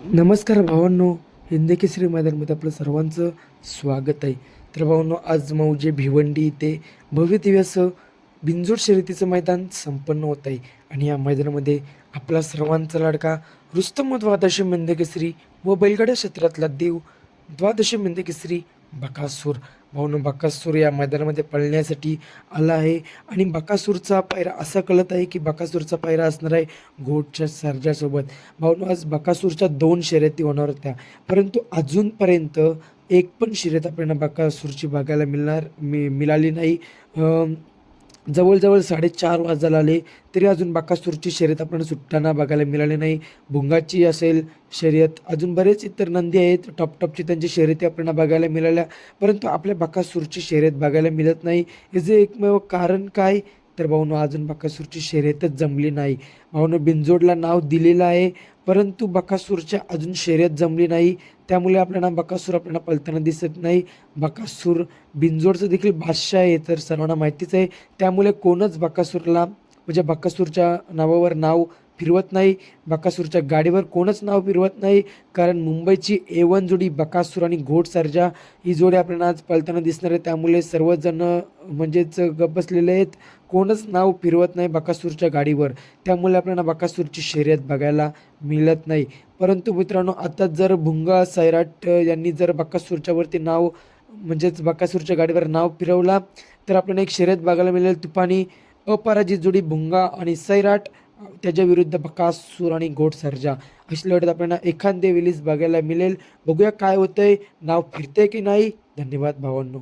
नमस्कार भावांनो, हिंदी केसरी मैदानमध्ये आपलं सर्वांचं स्वागत आहे. तर भावांनो, आज मौजे भिवंडी इथे भव्य दिव्य असं बिनजोड शर्यतीचं मैदान संपन्न होत आहे आणि या मैदानामध्ये आपला सर्वांचा लाडका रुस्तम द्वादशी हिंद केसरी व बैलगाड्या क्षेत्रातला देव द्वादशी हिंद केसरी बकासूर. भाऊनो, बकासूर या मैदानामध्ये पळण्यासाठी आला आहे आणि बकासूरचा पायरा असा कळत आहे की बकासूरचा पायरा असणार आहे घोटच्या सर्जासोबत. भाऊनो, आज बकासूरच्या 2 शर्यती होणार होत्या, परंतु अजूनपर्यंत एक पण शर्यत आपल्याला बकासूरची बघायला मिळाली नाही. जवळजवळ 4:30 वाजायला आले तरी अजून बकासूरची शर्यत आपल्याला सुटताना बघायला मिळाली नाही. भुंगाची असेल शर्यत, अजून बरेच इतर नंदी आहेत टॉपची त्यांची शर्यती आपल्याला बघायला मिळाल्या, परंतु आपल्या बकासूरची शर्यत बघायला मिळत नाही. याचं एकमेव कारण काय? तर भाऊनो, अजून बकासूरची शर्यतच जमली नाही. भाऊनो, बिनजोडला नाव दिलेलं आहे, परंतु बकासूरच्या अजून शर्यत जमली नाही. त्यामुळे आपल्याला बकासूर आपल्याला पळताना दिसत नाही. बकासूर बिनजोडचं देखील बादशाह आहे तर सर्वांना माहितीच आहे. त्यामुळे कोणच बकासूरला म्हणजे बकासूरच्या नावावर नाव फिरवत नाही. बकासूरच्या गाडीवर कोणच नाव फिरवत नाही, कारण मुंबईची A1 जोडी बकासूर आणि घोट सर्जा ही जोडी आपल्याला आज पळताना दिसणार आहे. त्यामुळे सर्वजण म्हणजेच गप्प बसलेले आहेत, कोणच नाव फिरवत नाही बकासूरच्या गाडीवर. त्यामुळे आपल्याला बकासूरची शर्यत बघायला मिळत नाही. परंतु मित्रांनो, आता जर भुंगा सैराट यांनी जर बकासूरच्यावरती नाव म्हणजेच बकासूरच्या गाडीवर नाव फिरवला तर आपल्याला एक शर्यत बघायला मिळेल. तुफानी अपराजित जोडी भुंगा आणि सैराट त्याच्या विरुद्ध बकासूर आणि घोट सर्जा अशी लढत आपल्याला एखाद्या वेळेस बघायला मिळेल. बघूया काय होतंय, नाव फिरतंय की नाही. धन्यवाद भावांनो.